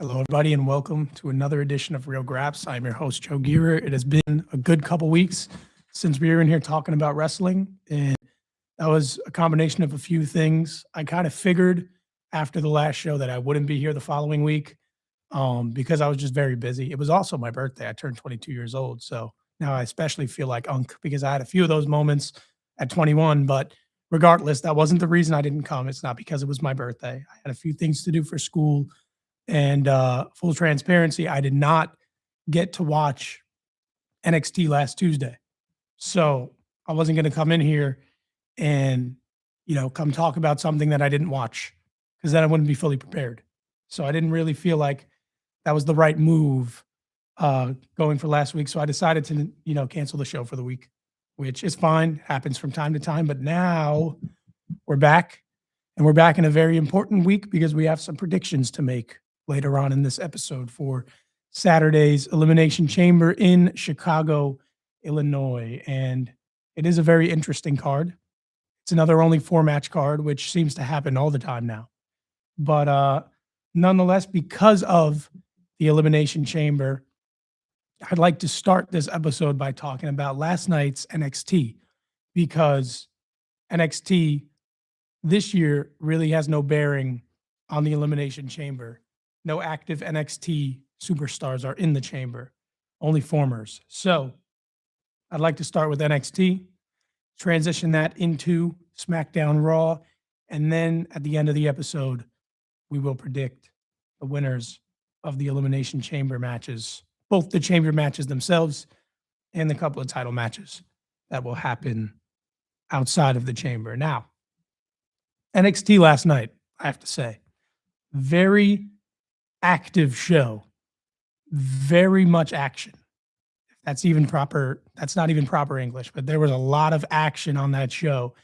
Hello, everybody, and welcome to another edition of Real Graps. I'm your host, Joe Gearer. It has been a good couple weeks since we were in here talking about wrestling, and that was a combination of a few things. I kind of figured after the last show that I wouldn't be here the following week because I was just very busy. It was also my birthday. I turned 22 years old, so now I especially feel like unk because I had a few of those moments at 21. But regardless, that wasn't the reason I didn't come. It's not because it was my birthday. I had a few things to do for school and full transparency, I did not get to watch NXT last Tuesday. So I wasn't going to come in here and, come talk about something that I didn't watch because then I wouldn't be fully prepared. So I didn't really feel like that was the right move going for last week. So I decided to, cancel the show for the week, which is fine, happens from time to time. But now we're back and we're back in a very important week because we have some predictions to make later on in this episode for Saturday's Elimination Chamber in Chicago, Illinois. And it is a very interesting card. It's another only 4-match card, which seems to happen all the time now. But nonetheless, because of the Elimination Chamber, I'd like to start this episode by talking about last night's NXT because NXT this year really has no bearing on the Elimination Chamber. No active NXT superstars are in the chamber, only formers. So I'd like to start with NXT, transition that into SmackDown Raw, and then at the end of the episode, we will predict the winners of the Elimination Chamber matches, both the chamber matches themselves and the couple of title matches that will happen outside of the chamber. Now, NXT last night, I have to say, very active show, very much action. That's not even proper English, but there was a lot of action on that show.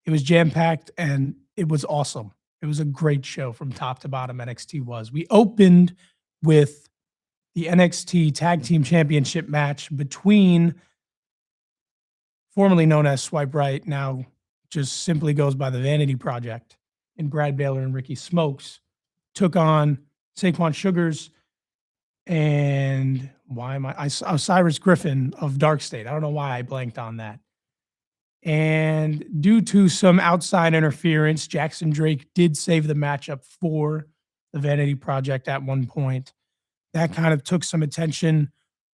It was jam-packed and it was awesome. It was a great show from top to bottom. NXT was. We opened with the NXT Tag Team Championship match between formerly known as Swipe Right, now just simply goes by the Vanity Project, and Brad Baylor and Ricky Smokes took on Saquon Sugars and Cyrus Griffin of Dark State. I don't know why I blanked on that. And due to some outside interference, Jackson Drake did save the matchup for the Vanity Project at one point. That kind of took some attention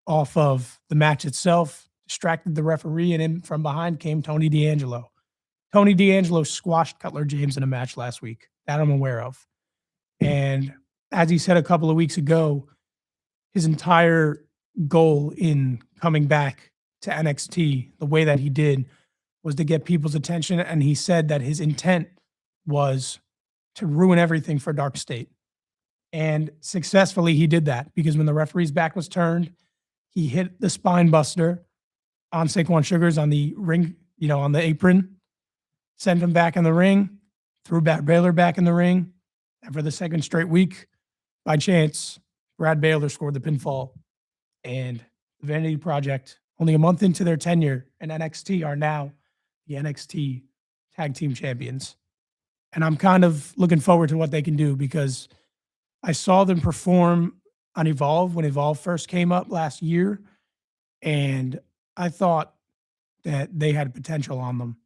off of the match itself, distracted the referee, and in from behind came Tony D'Angelo. Tony D'Angelo squashed Cutler James in a match last week. That I'm aware of. And as he said a couple of weeks ago, his entire goal in coming back to NXT the way that he did was to get people's attention. And he said that his intent was to ruin everything for Dark State. And successfully, he did that because when the referee's back was turned, he hit the spine buster on Saquon Sugars on the ring, on the apron, sent him back in the ring, threw Baylor back in the ring. And for the second straight week, by chance, Brad Baylor scored the pinfall. And the Vanity Project, only a month into their tenure in NXT, are now the NXT Tag Team Champions. And I'm kind of looking forward to what they can do because I saw them perform on Evolve when Evolve first came up last year. And I thought that they had potential on them.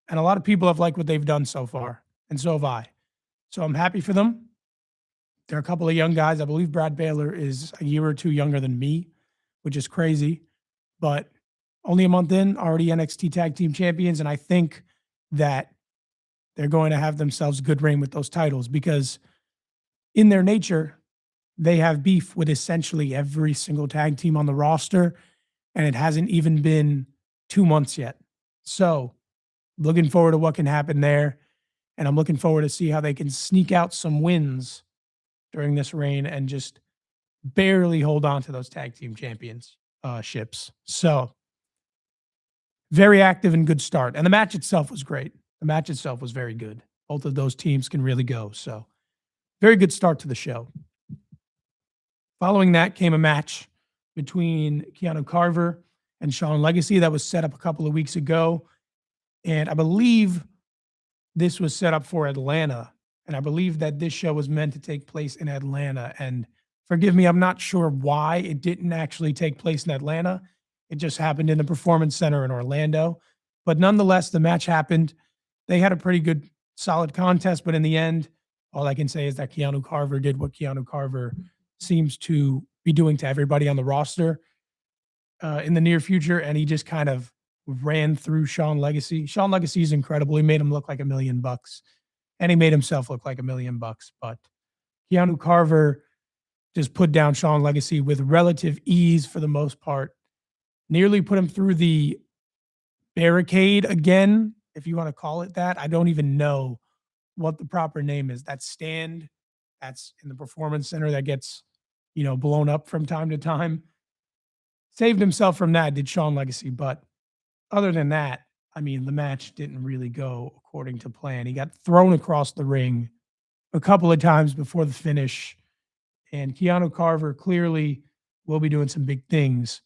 And a lot of people have liked what they've done so far. And so have I. So I'm happy for them. They're a couple of young guys. I believe Brad Baylor is a year or two younger than me, which is crazy. But only a month in, already NXT Tag Team Champions. And I think that they're going to have themselves a good reign with those titles because in their nature, they have beef with essentially every single tag team on the roster. And it hasn't even been 2 months yet. So looking forward to what can happen there. And I'm looking forward to see how they can sneak out some wins during this reign and just barely hold on to those tag team champions ships. So very active and good start. And the match itself was great. The match itself was very good. Both of those teams can really go. So very good start to the show. Following that came a match between Keanu Carver and Sean Legacy that was set up a couple of weeks ago. And I believe this was set up for Atlanta. And I believe that this show was meant to take place in Atlanta. And Forgive me, I'm not sure why it didn't actually take place in Atlanta. It just happened in the Performance Center in Orlando. But nonetheless, the match happened. They had a pretty good, solid contest, but in the end, all I can say is that Keanu Carver did what Keanu Carver seems to be doing to everybody on the roster in the near future, and he just kind of ran through Sean Legacy. Sean Legacy is incredible. He made him look like $1,000,000, and he made himself look like $1,000,000. But Keanu Carver just put down Sean Legacy with relative ease for the most part. Nearly put him through the barricade again, if you want to call it that. I don't even know what the proper name is. That stand that's in the Performance Center that gets, blown up from time to time. Saved himself from that, did Sean Legacy. But other than that, I mean, the match didn't really go according to plan. He got thrown across the ring a couple of times before the finish. And Keanu Carver clearly will be doing some big things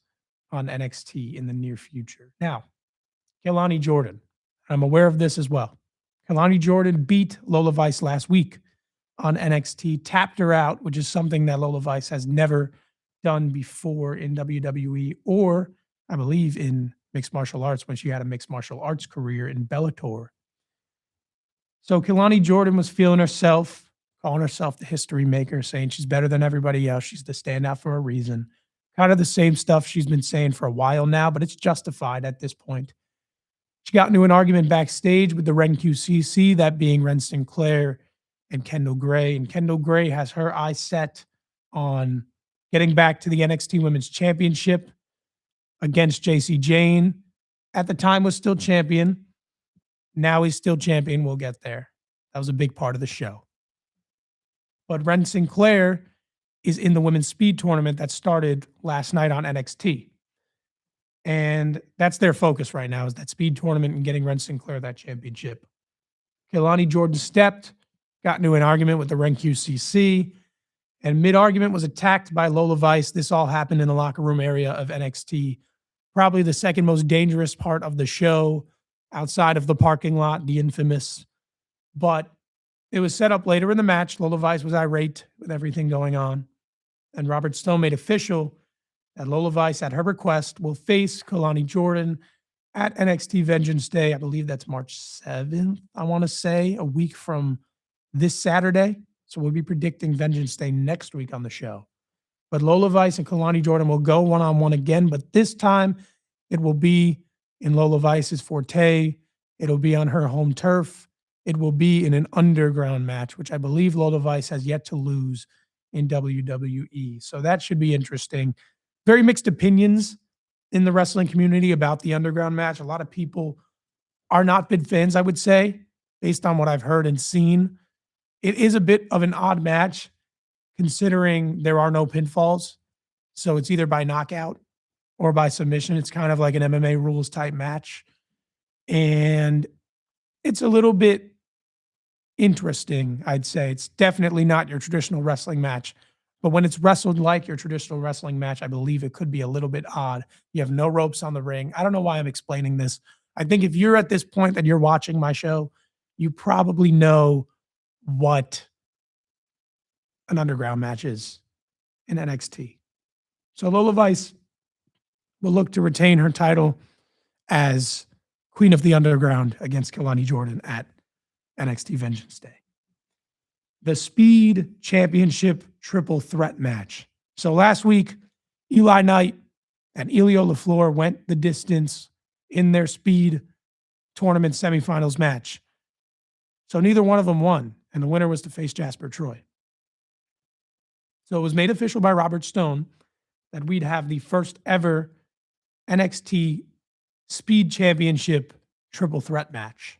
on NXT in the near future. Now, Kelani Jordan. I'm aware of this as well. Kelani Jordan beat Lola Vice last week on NXT, tapped her out, which is something that Lola Vice has never done before in WWE or, I believe, in mixed martial arts when she had a mixed martial arts career in Bellator. So Kelani Jordan was feeling herself, calling herself the history maker, saying she's better than everybody else. She's the standout for a reason. Kind of the same stuff she's been saying for a while now, but it's justified at this point. She got into an argument backstage with the Ren QCC, that being Ren Sinclair and Kendall Gray. And Kendall Gray has her eyes set on getting back to the NXT Women's Championship against JC Jane. At the time was still champion. Now he's still champion. We'll get there. That was a big part of the show. But Ren Sinclair is in the women's speed tournament that started last night on NXT. And that's their focus right now, is that speed tournament and getting Ren Sinclair that championship. Kelani Jordan stepped, got into an argument with the Ren QCC, and mid-argument was attacked by Lola Vice. This all happened in the locker room area of NXT. Probably the second most dangerous part of the show outside of the parking lot, the infamous. But it was set up later in the match. Lola Vice was irate with everything going on. And Robert Stone made official that Lola Vice, at her request, will face Kelani Jordan at NXT Vengeance Day. I believe that's March 7th, I want to say, a week from this Saturday. So we'll be predicting Vengeance Day next week on the show. But Lola Vice and Kelani Jordan will go one-on-one again, but this time it will be in Lola Vice's forte. It'll be on her home turf. It will be in an underground match, which I believe Lola Vice has yet to lose in WWE. So that should be interesting. Very mixed opinions in the wrestling community about the underground match. A lot of people are not big fans, I would say, based on what I've heard and seen. It is a bit of an odd match considering there are no pinfalls. So it's either by knockout or by submission. It's kind of like an MMA rules type match. And it's a little bit interesting, I'd say. It's definitely not your traditional wrestling match. But when it's wrestled like your traditional wrestling match, I believe it could be a little bit odd. You have no ropes on the ring. I don't know why I'm explaining this. I think if you're at this point that you're watching my show, you probably know what an underground match is in NXT. So Lola Vice will look to retain her title as Queen of the Underground against Kelani Jordan at NXT Vengeance Day. The Speed Championship Triple Threat match. So last week, Eli Knight and Elio LaFleur went the distance in their Speed Tournament semifinals match. So neither one of them won, and the winner was to face Jasper Troy. So it was made official by Robert Stone that we'd have the first ever NXT Speed Championship Triple Threat match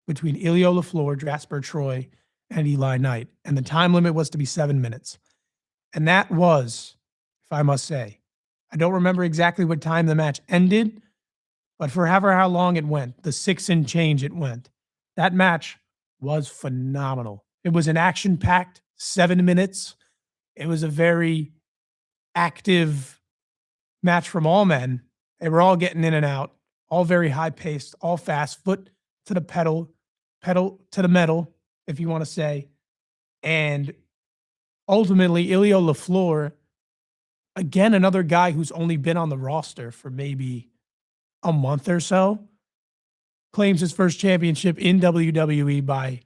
between Elio LaFleur, Jasper Troy, and Eli Knight. And the time limit was to be 7 minutes. And that was, if I must say, I don't remember exactly what time the match ended, but for however how long it went, the 6 and change it went, that match was phenomenal. It was an action-packed 7 minutes. It was a very active match from all men. They were all getting in and out, all very high-paced, all fast, foot to the pedal to the metal, if you want to say. And ultimately, Ilio LaFleur, again, another guy who's only been on the roster for maybe a month or so, claims his first championship in WWE by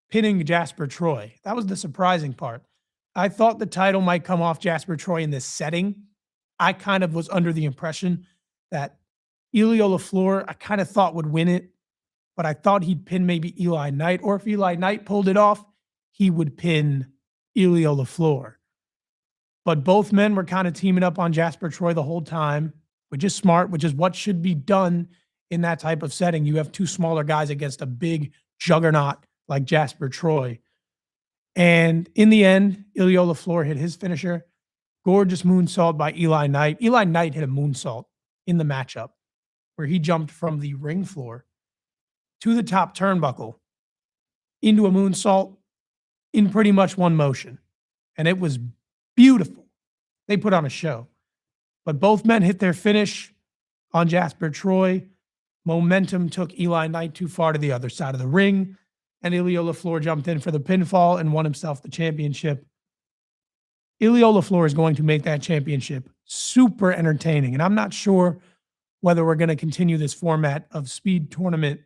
pinning Jasper Troy. That was the surprising part. I thought the title might come off Jasper Troy in this setting. I kind of was under the impression that Ilio LaFleur, I kind of thought would win it, but I thought he'd pin maybe Eli Knight, or if Eli Knight pulled it off, he would pin Ilio LaFleur. But both men were kind of teaming up on Jasper Troy the whole time, which is smart, which is what should be done in that type of setting. You have two smaller guys against a big juggernaut like Jasper Troy. And in the end, Ilio LaFleur hit his finisher. Gorgeous moonsault by Eli Knight. Eli Knight hit a moonsault in the matchup where he jumped from the ring floor to the top turnbuckle into a moonsault in pretty much one motion. And it was beautiful. They put on a show. But both men hit their finish on Jasper Troy. Momentum took Eli Knight too far to the other side of the ring, and Ilio LaFleur jumped in for the pinfall and won himself the championship. Ilio LaFleur is going to make that championship super entertaining, and I'm not sure whether we're going to continue this format of speed tournament,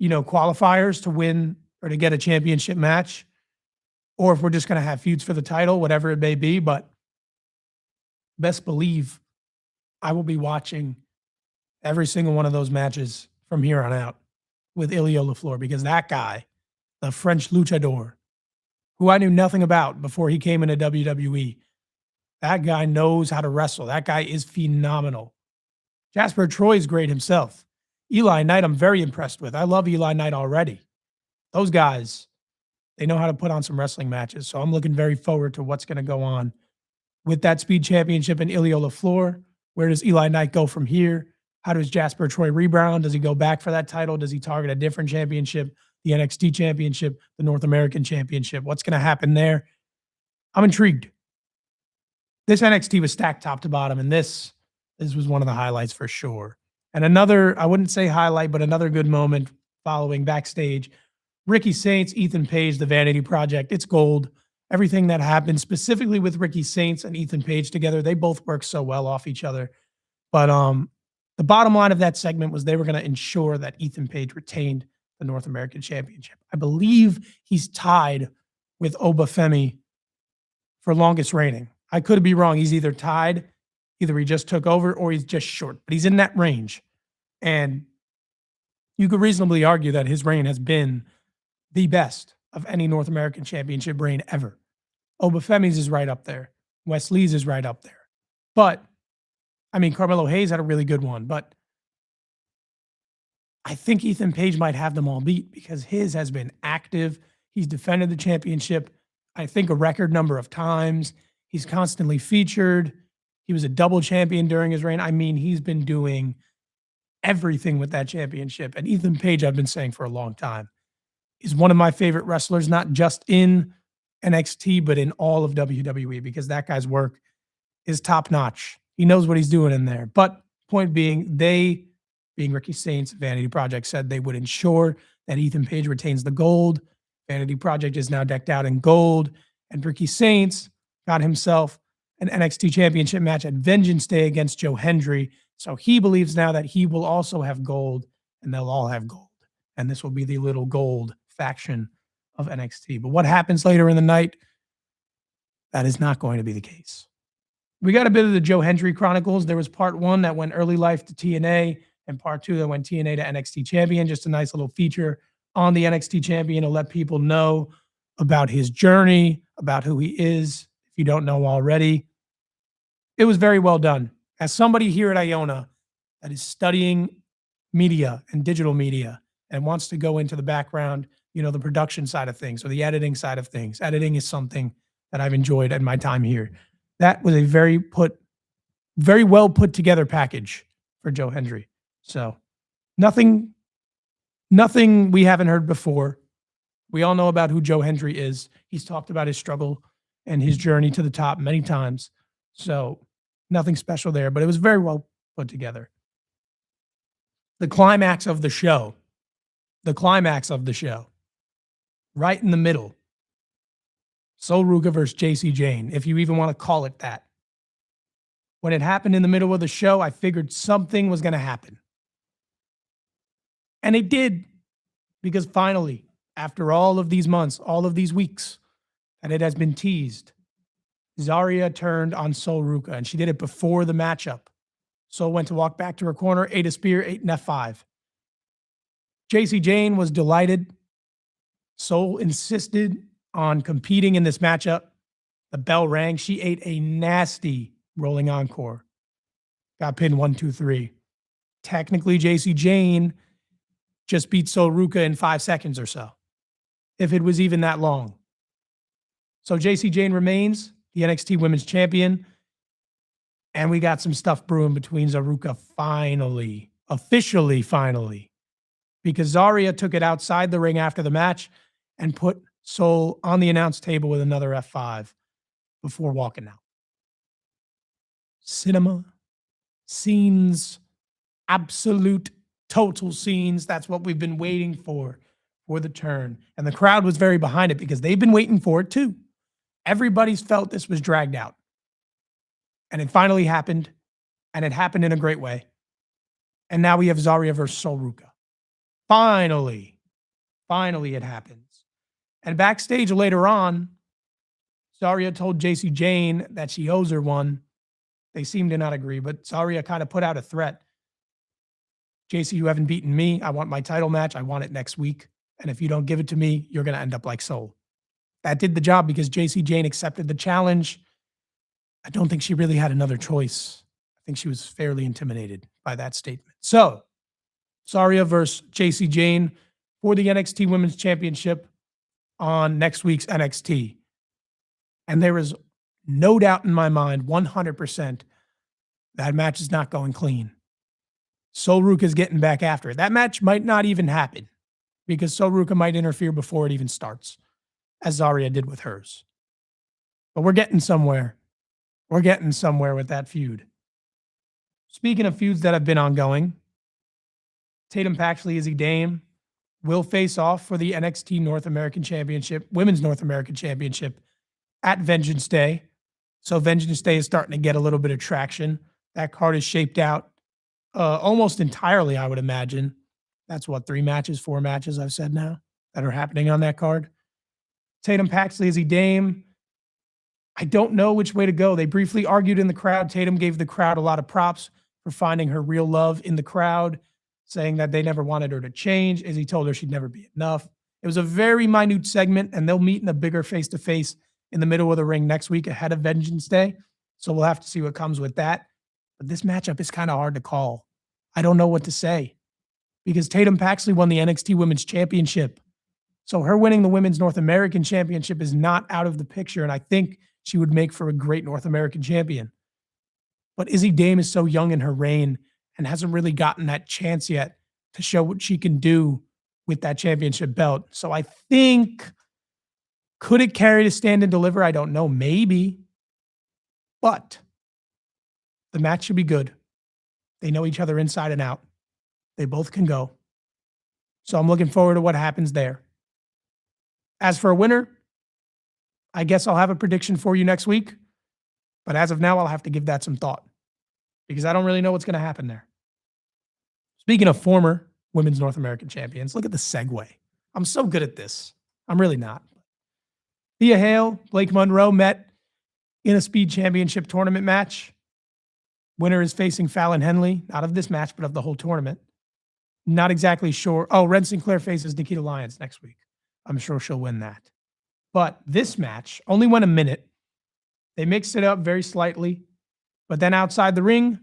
qualifiers to win or to get a championship match, or if we're just going to have feuds for the title, whatever it may be. But best believe I will be watching every single one of those matches from here on out with Ilio LaFleur, because that guy, the French luchador, who I knew nothing about before he came into WWE, that guy knows how to wrestle. That guy is phenomenal. Jasper Troy is great himself. Eli Knight, I'm very impressed with. I love Eli Knight already. Those guys, they know how to put on some wrestling matches. So I'm looking very forward to what's going to go on with that speed championship and Ilio LaFleur. Where does Eli Knight go from here? How does Jasper Troy rebound? Does he go back for that title? Does he target a different championship, the NXT championship, the North American championship? What's going to happen there? I'm intrigued. This NXT was stacked top to bottom, and this was one of the highlights for sure. And another, I wouldn't say highlight, but another good moment following backstage. Ricky Saints, Ethan Page, the Vanity Project. It's gold. Everything that happened, specifically with Ricky Saints and Ethan Page together, they both work so well off each other. But the bottom line of that segment was they were going to ensure that Ethan Page retained the North American Championship. I believe he's tied with Obafemi for longest reigning. I could be wrong. He's either tied, either he just took over, or he's just short. But he's in that range. And you could reasonably argue that his reign has been the best of any North American Championship reign ever. Obafemi's is right up there. Wesley's is right up there. But Carmelo Hayes had a really good one, but I think Ethan Page might have them all beat because his has been active. He's defended the championship, I think, a record number of times. He's constantly featured. He was a double champion during his reign. He's been doing everything with that championship. And Ethan Page, I've been saying for a long time, is one of my favorite wrestlers, not just in NXT, but in all of WWE, because that guy's work is top notch. He knows what he's doing in there. But point being, they, being Ricky Saints, Vanity Project, said they would ensure that Ethan Page retains the gold. Vanity Project is now decked out in gold. And Ricky Saints got himself an NXT Championship match at Vengeance Day against Joe Hendry. So he believes now that he will also have gold, and they'll all have gold. And this will be the little gold faction of NXT. But what happens later in the night, that is not going to be the case. We got a bit of the Joe Hendry Chronicles. There was part 1 that went early life to TNA, and part 2 that went TNA to NXT Champion. Just a nice little feature on the NXT Champion to let people know about his journey, about who he is, if you don't know already. It was very well done. As somebody here at Iona that is studying media and digital media and wants to go into the background, the production side of things or the editing side of things. Editing is something that I've enjoyed in my time here. That was a very well put together package for Joe Hendry. So nothing we haven't heard before. We all know about who Joe Hendry is. He's talked about his struggle and his journey to the top many times. So nothing special there, but it was very well put together. The climax of the show, right in the middle, Sol Ruka versus JC Jane, if you even want to call it that. When it happened in the middle of the show, I figured something was going to happen. And it did, because finally, after all of these months, all of these weeks that it has been teased, Zarya turned on Sol Ruka, and she did it before the matchup. Sol went to walk back to her corner, ate a spear, ate an F5. JC Jane was delighted. Sol insisted on competing in this matchup. The bell rang. She ate a nasty rolling encore. Got pinned 1, 2, 3. Technically, JC Jane just beat Sol Ruka in 5 seconds or so, if it was even that long. So JC Jane remains the NXT Women's Champion. And we got some stuff brewing between Zaruka finally, officially finally, because Zarya took it outside the ring after the match and put Sol on the announce table with another F5 before walking out. Cinema, scenes, absolute total scenes. That's what we've been waiting for the turn. And the crowd was very behind it because they've been waiting for it too. Everybody's felt this was dragged out. And it finally happened, and it happened in a great way. And now we have Zarya versus Sol Ruka. Finally it happens. And backstage later on, Zarya told JC Jane that she owes her one. They seem to not agree, but Zarya kind of put out a threat. JC, you haven't beaten me. I want my title match. I want it next week. And if you don't give it to me, you're going to end up like Sol. That did the job because JC Jane accepted the challenge. I don't think she really had another choice. I think she was fairly intimidated by that statement. So, Zarya versus JC Jane for the NXT Women's Championship on next week's NXT. And there is no doubt in my mind, 100%, that match is not going clean. Sol Ruka is getting back after it. That match might not even happen because Sol Ruka might interfere before it even starts, as Zarya did with hers. But we're getting somewhere. We're getting somewhere with that feud. Speaking of feuds that have been ongoing, Tatum Paxley, Izzy Dame will face off for the NXT North American Championship, Women's North American Championship at Vengeance Day. So Vengeance Day is starting to get a little bit of traction. That card is shaped out almost entirely, I would imagine. That's what, 4 matches I've said now that are happening on that card. Tatum Paxley, Izzy Dame. I don't know which way to go. They briefly argued in the crowd. Tatum gave the crowd a lot of props for finding her real love in the crowd, saying that they never wanted her to change. Izzy told her she'd never be enough. It was a very minute segment, and they'll meet in a bigger face-to-face in the middle of the ring next week ahead of Vengeance Day. So we'll have to see what comes with that. But this matchup is kind of hard to call. I don't know what to say because Tatum Paxley won the NXT Women's Championship. So her winning the Women's North American Championship is not out of the picture, and I think she would make for a great North American champion. But Izzy Dame is so young in her reign and hasn't really gotten that chance yet to show what she can do with that championship belt. So I think, could it carry to Stand and Deliver? I don't know. Maybe. But the match should be good. They know each other inside and out. They both can go. So I'm looking forward to what happens there. As for a winner, I guess I'll have a prediction for you next week. But as of now, I'll have to give that some thought because I don't really know what's going to happen there. Speaking of former Women's North American champions, look at the segue. I'm so good at this. I'm really not. Thea Hale, Blake Monroe met in a Speed Championship tournament match. Winner is facing Fallon Henley, not of this match, but of the whole tournament. Not exactly sure. Oh, Red Sinclair faces Nikita Lyons next week. I'm sure she'll win that. But this match only went a minute. They mixed it up very slightly. But then outside the ring,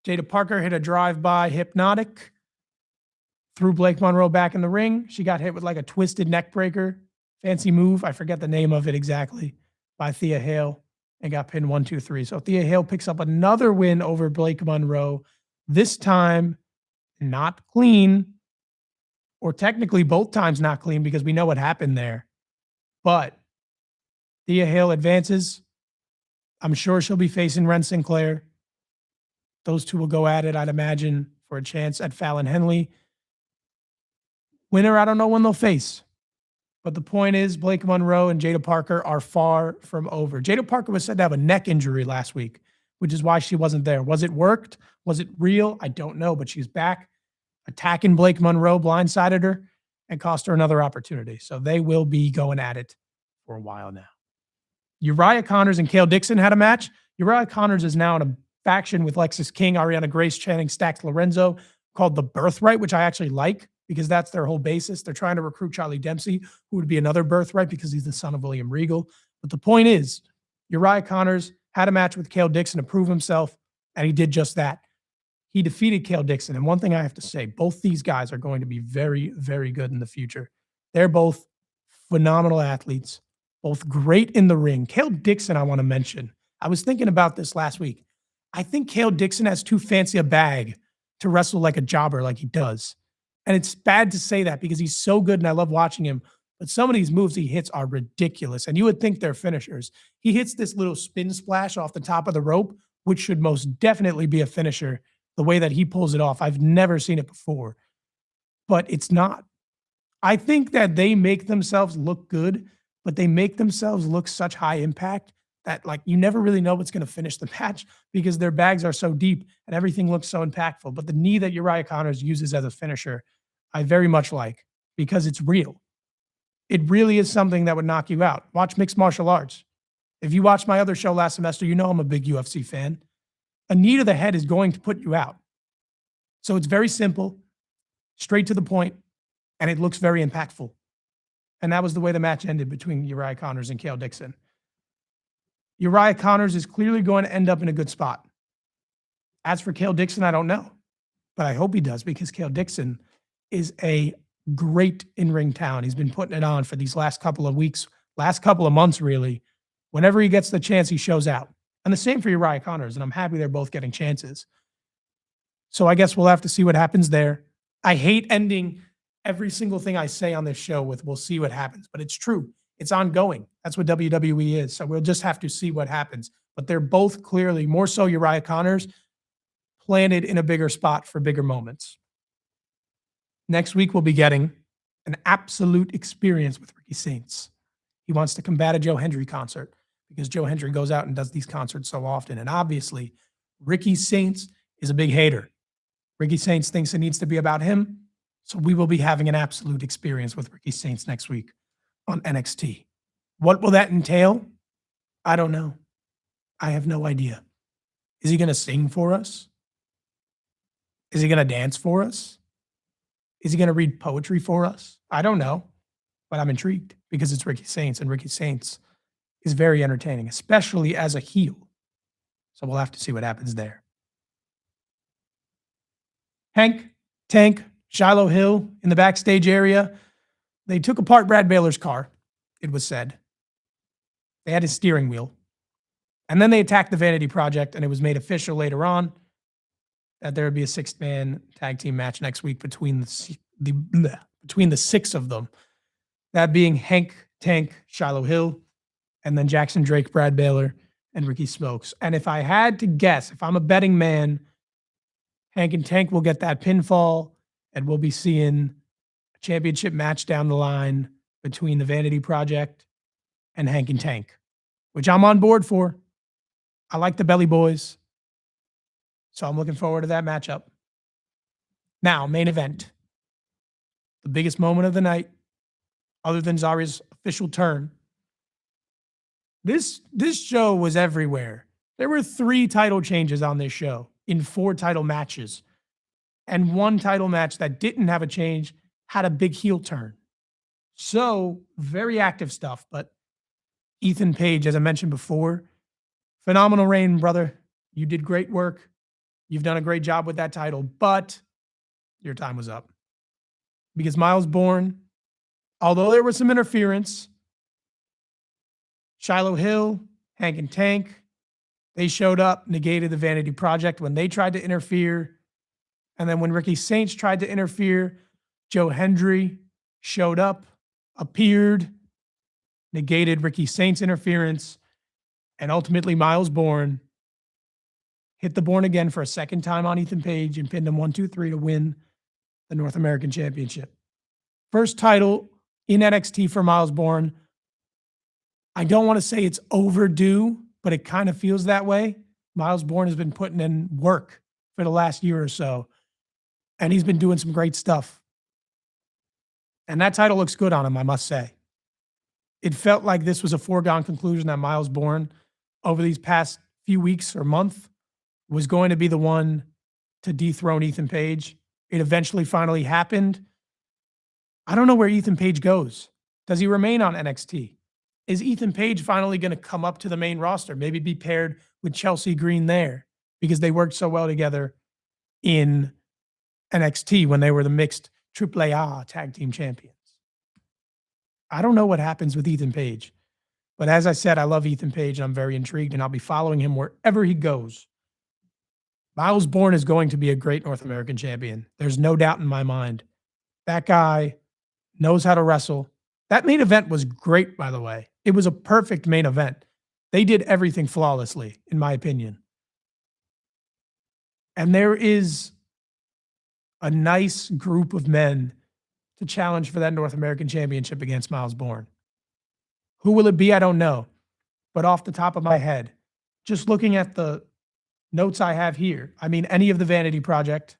Jada Parker hit a drive-by hypnotic, threw Blake Monroe back in the ring. She got hit with like a twisted neck breaker. Fancy move. I forget the name of it exactly, by Thea Hale, and got pinned 1, 2, 3. So Thea Hale picks up another win over Blake Monroe. This time, not clean, or technically both times not clean because we know what happened there. But Thea Hale advances. I'm sure she'll be facing Ren Sinclair. Those two will go at it, I'd imagine, for a chance at Fallon Henley. Winner, I don't know when they'll face. But the point is, Blake Monroe and Jada Parker are far from over. Jada Parker was said to have a neck injury last week, which is why she wasn't there. Was it worked? Was it real? I don't know, but she's back attacking Blake Monroe, blindsided her, and cost her another opportunity. So they will be going at it for a while now. Uriah Connors and Cale Dixon had a match. Uriah Connors is now in a faction with Lexis King, Ariana Grace, Channing Stax Lorenzo, called The Birthright, which I actually like because that's their whole basis. They're trying to recruit Charlie Dempsey, who would be another Birthright because he's the son of William Regal. But the point is, Uriah Connors had a match with Cale Dixon to prove himself, and he did just that. He defeated Cale Dixon. And one thing I have to say, both these guys are going to be very, very good in the future. They're both phenomenal athletes, both great in the ring. Cale Dixon, I want to mention. I was thinking about this last week. I think Cale Dixon has too fancy a bag to wrestle like a jobber like he does. And it's bad to say that because he's so good and I love watching him. But some of these moves he hits are ridiculous. And you would think they're finishers. He hits this little spin splash off the top of the rope, which should most definitely be a finisher. The way that he pulls it off, I've never seen it before. But it's not. I think that they make themselves look good, but they make themselves look such high impact that like you never really know what's going to finish the match because their bags are so deep and everything looks so impactful. But the knee that Uriah Connors uses as a finisher, I very much like because it's real. It really is something that would knock you out. Watch mixed martial arts. If you watched my other show last semester, you know I'm a big UFC fan. A knee to the head is going to put you out. So it's very simple, straight to the point, and it looks very impactful. And that was the way the match ended between Uriah Connors and Cale Dixon. Uriah Connors is clearly going to end up in a good spot. As for Cale Dixon, I don't know. But I hope he does because Cale Dixon is a great in-ring talent. He's been putting it on for these last couple of weeks, last couple of months, really. Whenever he gets the chance, he shows out. And the same for Uriah Connors, and I'm happy they're both getting chances. So I guess we'll have to see what happens there. I hate ending every single thing I say on this show with we'll see what happens, but it's true. It's ongoing. That's what WWE is. So we'll just have to see what happens. But they're both clearly, more so Uriah Connors, planted in a bigger spot for bigger moments. Next week, we'll be getting an absolute experience with Ricky Saints. He wants to combat a Joe Hendry concert because Joe Hendry goes out and does these concerts so often. And obviously, Ricky Saints is a big hater. Ricky Saints thinks it needs to be about him. So we will be having an absolute experience with Ricky Saints next week on NXT. What will that entail? I don't know. I have no idea. Is he going to sing for us? Is he going to dance for us? Is he going to read poetry for us? I don't know, but I'm intrigued because it's Ricky Saints, and Ricky Saints is very entertaining, especially as a heel. So we'll have to see what happens there. Hank, Tank, Shiloh Hill in the backstage area. They took apart Brad Baylor's car, it was said. They had his steering wheel. And then they attacked the Vanity Project, and it was made official later on that there would be a six-man tag team match next week between the six of them. That being Hank, Tank, Shiloh Hill, and then Jackson Drake, Brad Baylor, and Ricky Smokes. And if I had to guess, if I'm a betting man, Hank and Tank will get that pinfall, and we'll be seeing a championship match down the line between the Vanity Project and Hank and Tank, which I'm on board for. I like the Belly Boys, so I'm looking forward to that matchup. Now, main event. The biggest moment of the night, other than Zarya's official turn. This show was everywhere. There were 3 title changes on this show in 4 title matches. And 1 title match that didn't have a change had a big heel turn. So, very active stuff. But Ethan Page, as I mentioned before, phenomenal reign, brother. You did great work. You've done a great job with that title. But your time was up. Because Miles Bourne, although there was some interference, Shiloh Hill, Hank and Tank, they showed up, negated the Vanity Project when they tried to interfere. And then when Ricky Saints tried to interfere, Joe Hendry showed up, appeared, negated Ricky Saints' interference, and ultimately Miles Bourne hit the Bourne again for a second time on Ethan Page and pinned him 1, 2, 3 to win the North American Championship. First title in NXT for Miles Bourne. I don't want to say it's overdue, but it kind of feels that way. Miles Bourne has been putting in work for the last year or so, and he's been doing some great stuff. And that title looks good on him, I must say. It felt like this was a foregone conclusion that Miles Bourne, over these past few weeks or month, was going to be the one to dethrone Ethan Page. It eventually finally happened. I don't know where Ethan Page goes. Does he remain on NXT? Is Ethan Page finally going to come up to the main roster? Maybe be paired with Chelsea Green there because they worked so well together in NXT when they were the mixed AAA tag team champions. I don't know what happens with Ethan Page, but as I said, I love Ethan Page and I'm very intrigued and I'll be following him wherever he goes. Miles Bourne is going to be a great North American champion. There's no doubt in my mind. That guy knows how to wrestle. That main event was great, by the way. It was a perfect main event. They did everything flawlessly, in my opinion. And there is a nice group of men to challenge for that North American Championship against Miles Bourne. Who will it be? I don't know. But off the top of my head, just looking at the notes I have here, I mean, any of the Vanity Project,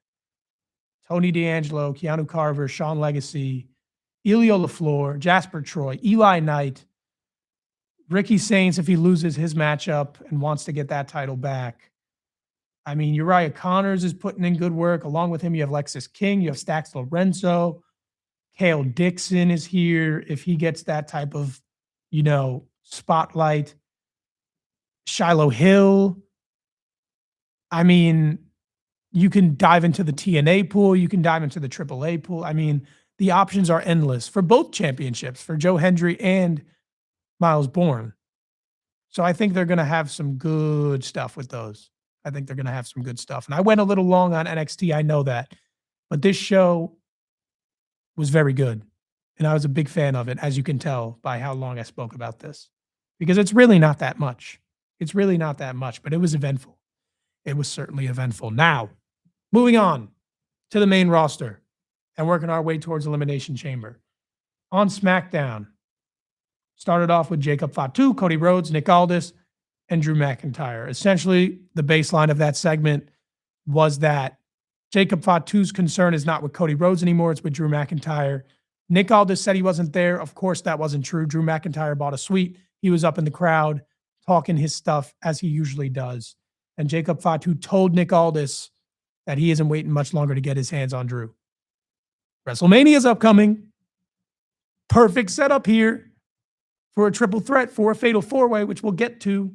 Tony D'Angelo, Keanu Carver, Sean Legacy, Elio LaFleur, Jasper Troy, Eli Knight, Ricky Saints, if he loses his matchup and wants to get that title back. I mean, Uriah Connors is putting in good work. Along with him, you have Lexis King, you have Stax Lorenzo, Kale Dixon is here if he gets that type of, spotlight. Shiloh Hill. I mean, you can dive into the TNA pool. You can dive into the AAA pool. I mean, the options are endless for both championships, for Joe Hendry and Miles Bourne. So I think they're going to have some good stuff with those. I think they're going to have some good stuff. And I went a little long on NXT. I know that. But this show was very good. And I was a big fan of it, as you can tell by how long I spoke about this. Because it's really not that much. It's really not that much, but it was eventful. It was certainly eventful. Now, moving on to the main roster and working our way towards Elimination Chamber. On SmackDown, started off with Jacob Fatu, Cody Rhodes, Nick Aldis, and Drew McIntyre. Essentially, the baseline of that segment was that Jacob Fatu's concern is not with Cody Rhodes anymore, it's with Drew McIntyre. Nick Aldis said he wasn't there. Of course, that wasn't true. Drew McIntyre bought a suite. He was up in the crowd talking his stuff as he usually does. And Jacob Fatu told Nick Aldis that he isn't waiting much longer to get his hands on Drew. WrestleMania is upcoming. Perfect setup here for a triple threat, for a fatal four-way, which we'll get to.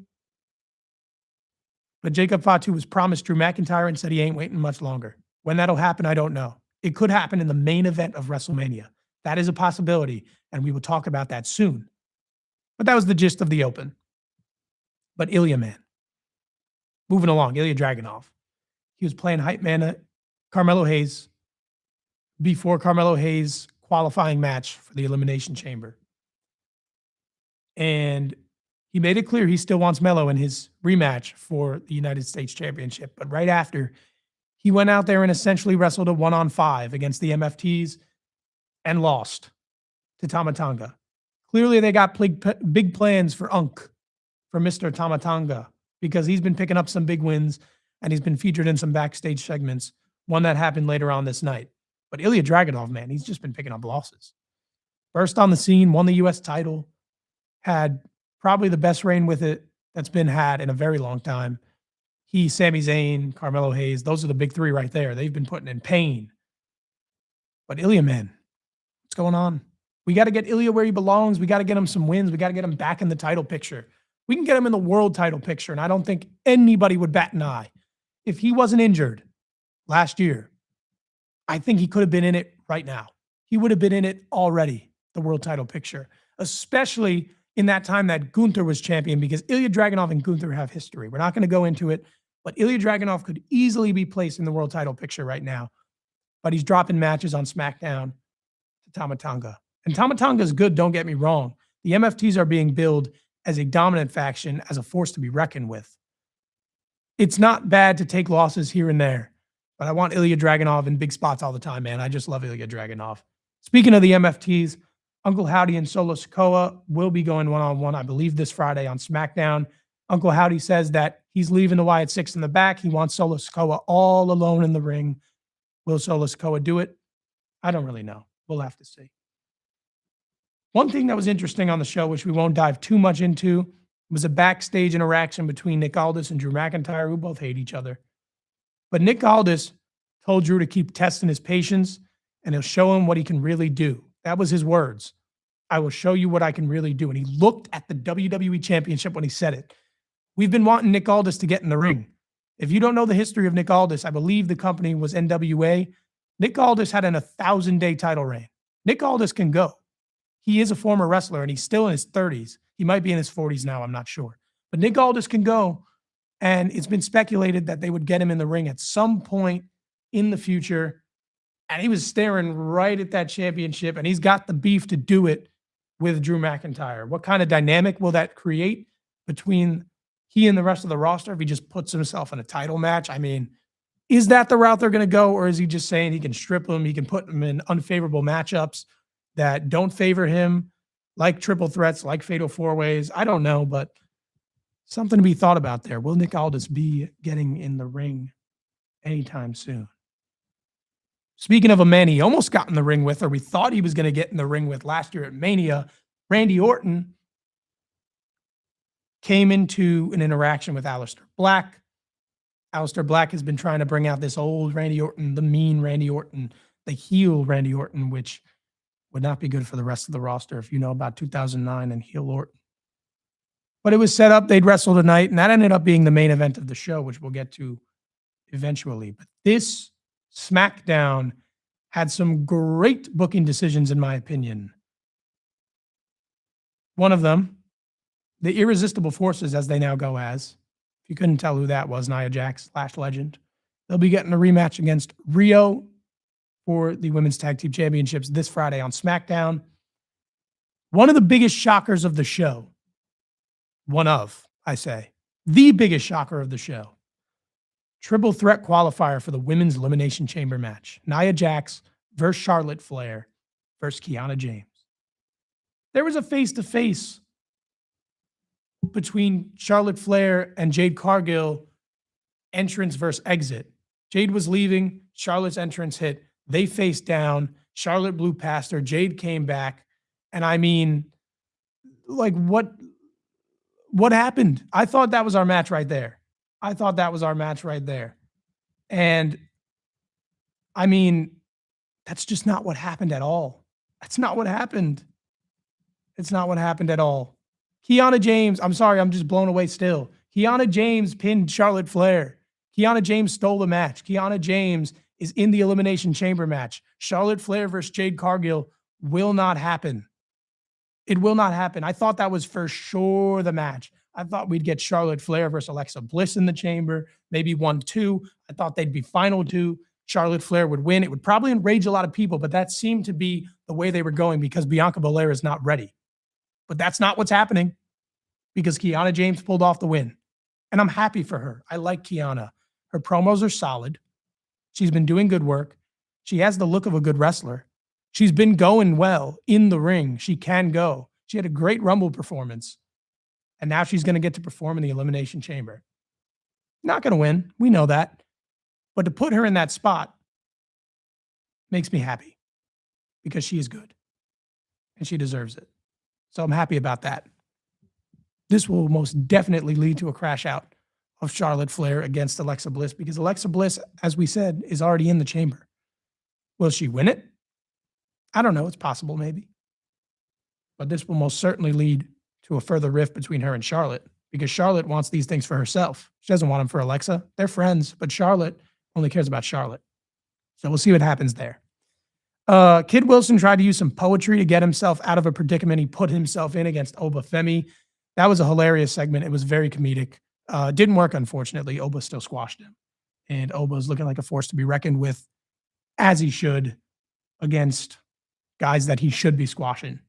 But Jacob Fatu was promised Drew McIntyre and said he ain't waiting much longer. When that'll happen, I don't know. It could happen in the main event of WrestleMania. That is a possibility, and we will talk about that soon. But that was the gist of the open. But Ilya, man. Moving along, Ilya Dragunov. He was playing hype man at Carmelo Hayes before Carmelo Hayes' qualifying match for the Elimination Chamber. And he made it clear he still wants Melo in his rematch for the United States Championship. But right after, he went out there and essentially wrestled a 1-on-5 against the MFTs and lost to Tama Tonga. Clearly, they got big plans for for Mr. Tama Tonga, because he's been picking up some big wins and he's been featured in some backstage segments, one that happened later on this night. But Ilya Dragunov, man, he's just been picking up losses. Burst on the scene, won the U.S. title, had probably the best reign with it that's been had in a very long time. He, Sami Zayn, Carmelo Hayes, those are the big three right there. They've been putting in pain. But Ilya, man, what's going on? We got to get Ilya where he belongs. We got to get him some wins. We got to get him back in the title picture. We can get him in the world title picture, and I don't think anybody would bat an eye. If he wasn't injured last year, I think he could have been in it right now. He would have been in it already, the world title picture, especially in that time that Gunther was champion, because Ilya Dragunov and Gunther have history. We're not going to go into it, but Ilya Dragunov could easily be placed in the world title picture right now. But he's dropping matches on SmackDown to Tama Tonga. And Tama Tonga is good, don't get me wrong. The MFTs are being billed as a dominant faction, as a force to be reckoned with. It's not bad to take losses here and there, but I want Ilya Dragunov in big spots all the time, man. I just love Ilya Dragunov. Speaking of the MFTs, Uncle Howdy and Solo Sikoa will be going one-on-one, I believe, this Friday on SmackDown. Uncle Howdy says that he's leaving the Wyatt Six in the back. He wants Solo Sikoa all alone in the ring. Will Solo Sikoa do it? I don't really know. We'll have to see. One thing that was interesting on the show, which we won't dive too much into, was a backstage interaction between Nick Aldis and Drew McIntyre, who both hate each other. But Nick Aldis told Drew to keep testing his patience, and he'll show him what he can really do. That was his words. I will show you what I can really do. And he looked at the WWE Championship when he said it. We've been wanting Nick Aldis to get in the ring. If you don't know the history of Nick Aldis, I believe the company was NWA. Nick Aldis had an 1,000-day title reign. Nick Aldis can go. He is a former wrestler, and he's still in his 30s. He might be in his 40s now, I'm not sure. But Nick Aldis can go, and it's been speculated that they would get him in the ring at some point in the future. And he was staring right at that championship, and he's got the beef to do it with Drew McIntyre. What kind of dynamic will that create between he and the rest of the roster if he just puts himself in a title match? I mean, is that the route they're going to go, or is he just saying he can strip him, he can put him in unfavorable matchups that don't favor him, like triple threats, like fatal four-ways? I don't know, but something to be thought about there. Will Nick Aldis be getting in the ring anytime soon? Speaking of a man he almost got in the ring with, or we thought he was going to get in the ring with last year at Mania, Randy Orton came into an interaction with Aleister Black. Aleister Black has been trying to bring out this old Randy Orton, the mean Randy Orton, the heel Randy Orton, which would not be good for the rest of the roster if you know about 2009 and heel Orton. But it was set up, they'd wrestle tonight, and that ended up being the main event of the show, which we'll get to eventually. But this SmackDown had some great booking decisions, in my opinion. One of them, the Irresistible Forces, as they now go as. If you couldn't tell who that was, Nia Jax, Lash Legend. They'll be getting a rematch against Rio for the Women's Tag Team Championships this Friday on SmackDown. One of the biggest shockers of the show. The biggest shocker of the show. Triple threat qualifier for the Women's Elimination Chamber match. Nia Jax versus Charlotte Flair versus Kiana James. There was a face-to-face between Charlotte Flair and Jade Cargill, entrance versus exit. Jade was leaving, Charlotte's entrance hit, they faced down, Charlotte blew past her, Jade came back, and I mean, like, what happened? I thought that was our match right there. And I mean, that's just not what happened at all. That's not what happened. It's not what happened at all. Kiana James, I'm sorry, I'm just blown away still. Kiana James pinned Charlotte Flair. Kiana James stole the match. Kiana James is in the Elimination Chamber match. Charlotte Flair versus Jade Cargill will not happen. It will not happen. I thought that was for sure the match. I thought we'd get Charlotte Flair versus Alexa Bliss in the chamber, maybe 1-2. I thought they'd be final two. Charlotte Flair would win. It would probably enrage a lot of people, but that seemed to be the way they were going because Bianca Belair is not ready. But that's not what's happening because Kiana James pulled off the win. And I'm happy for her. I like Kiana. Her promos are solid. She's been doing good work. She has the look of a good wrestler. She's been going well in the ring. She can go. She had a great Rumble performance. And now she's going to get to perform in the Elimination Chamber. Not going to win. We know that. But to put her in that spot makes me happy because she is good and she deserves it. So I'm happy about that. This will most definitely lead to a crash out of Charlotte Flair against Alexa Bliss because Alexa Bliss, as we said, is already in the chamber. Will she win it? I don't know. It's possible, maybe. But this will most certainly lead to a further rift between her and Charlotte because Charlotte wants these things for herself. She doesn't want them for Alexa. They're friends, but Charlotte only cares about Charlotte. So we'll see what happens there. Kid Wilson tried to use some poetry to get himself out of a predicament he put himself in against Oba Femi. That was a hilarious segment. It was very comedic. Didn't work, unfortunately. Oba still squashed him. And Oba's looking like a force to be reckoned with, as he should, against guys that he should be squashing.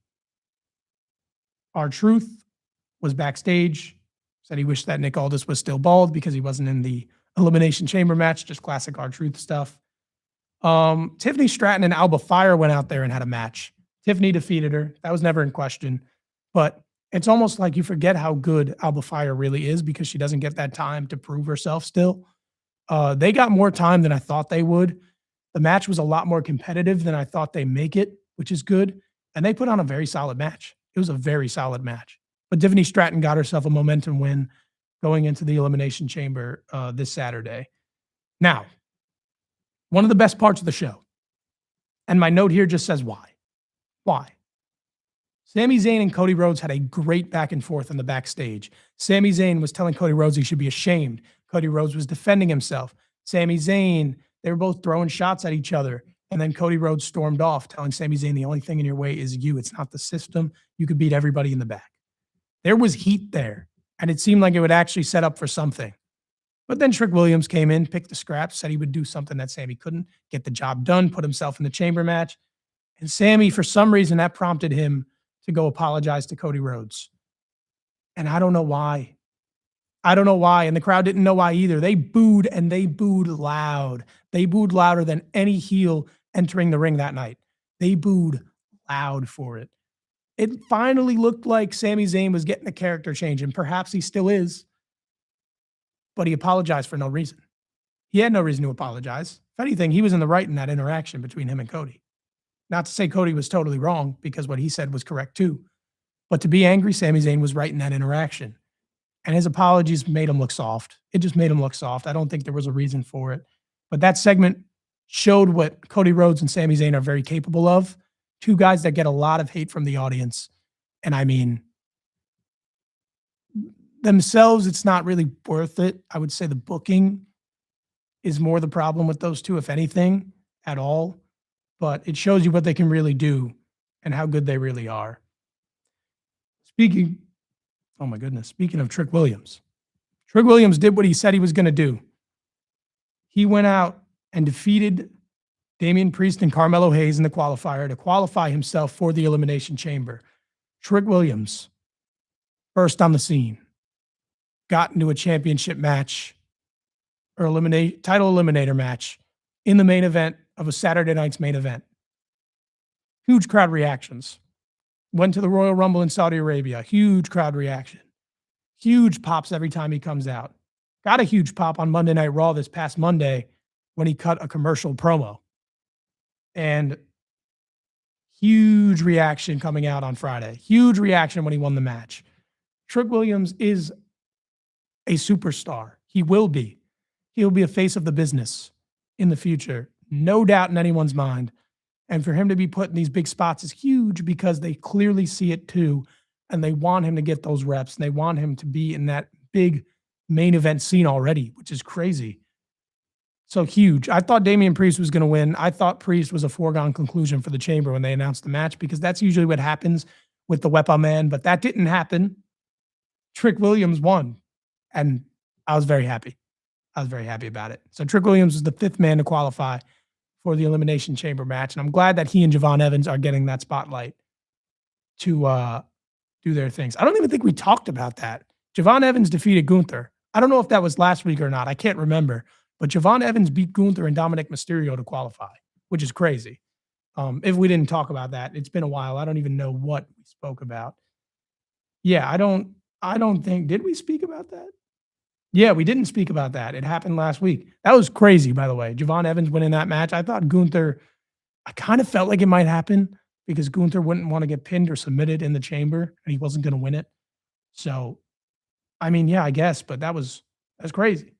R-Truth was backstage, said he wished that Nick Aldis was still bald because he wasn't in the Elimination Chamber match, just classic R-Truth stuff. Tiffany Stratton and Alba Fire went out there and had a match. Tiffany defeated her. That was never in question. But it's almost like you forget how good Alba Fire really is because she doesn't get that time to prove herself still. They got more time than I thought they would. The match was a lot more competitive than I thought they make it, which is good. And they put on a very solid match. It was a very solid match. But Tiffany Stratton got herself a momentum win going into the Elimination Chamber this Saturday. Now, one of the best parts of the show, and my note here just says why. Why? Sami Zayn and Cody Rhodes had a great back and forth in the backstage. Sami Zayn was telling Cody Rhodes he should be ashamed. Cody Rhodes was defending himself. Sami Zayn, they were both throwing shots at each other. And then Cody Rhodes stormed off, telling Sami Zayn the only thing in your way is you. It's not the system. You could beat everybody in the back. There was heat there, and it seemed like it would actually set up for something. But then Trick Williams came in, picked the scraps, said he would do something that Sami couldn't, get the job done, put himself in the chamber match. And Sami, for some reason, that prompted him to go apologize to Cody Rhodes. And I don't know why. I don't know why. And the crowd didn't know why either. They booed, and they booed loud. They booed louder than any heel entering the ring that night. They booed loud for it. It finally looked like Sami Zayn was getting a character change, and perhaps he still is. But he apologized for no reason. He had no reason to apologize. If anything, he was in the right in that interaction between him and Cody. Not to say Cody was totally wrong, because what he said was correct too. But to be angry, Sami Zayn was right in that interaction. And his apologies made him look soft. It just made him look soft. I don't think there was a reason for it. But that segment showed what Cody Rhodes and Sami Zayn are very capable of. Two guys that get a lot of hate from the audience. And I mean, themselves, it's not really worth it. I would say the booking is more the problem with those two, if anything, at all. But it shows you what they can really do and how good they really are. Speaking of Trick Williams did what he said he was going to do. He went out and defeated Damian Priest and Carmelo Hayes in the qualifier to qualify himself for the Elimination Chamber. Trick Williams, first on the scene, got into a championship match or title eliminator match in the main event of a Saturday night's main event. Huge crowd reactions. Went to the Royal Rumble in Saudi Arabia. Huge crowd reaction. Huge pops every time he comes out. Got a huge pop on Monday Night Raw this past Monday when he cut a commercial promo. And huge reaction coming out on Friday. Huge reaction when he won the match. Trick Williams is a superstar. He will be. He'll be a face of the business in the future. No doubt in anyone's mind. And for him to be put in these big spots is huge because they clearly see it too. And they want him to get those reps. And they want him to be in that big main event scene already, which is crazy. So huge. I thought Damian Priest was going to win. I thought Priest was a foregone conclusion for the chamber when they announced the match because that's usually what happens with the Wepa Man, but that didn't happen. Trick Williams won, and I was very happy. I was very happy about it. So Trick Williams was the fifth man to qualify for the Elimination Chamber match, and I'm glad that he and Javon Evans are getting that spotlight to do their things. I don't even think we talked about that. Javon Evans defeated Gunther. I don't know if that was last week or not. I can't remember. But Javon Evans beat Gunther and Dominic Mysterio to qualify, which is crazy. If we didn't talk about that, it's been a while. I don't even know what we spoke about. Yeah, I don't think, did we speak about that? Yeah, we didn't speak about that. It happened last week. That was crazy, by the way. Javon Evans winning that match. I thought Gunther, I kind of felt like it might happen because Gunther wouldn't want to get pinned or submitted in the chamber and he wasn't going to win it. So, I mean, yeah, I guess, but that's crazy.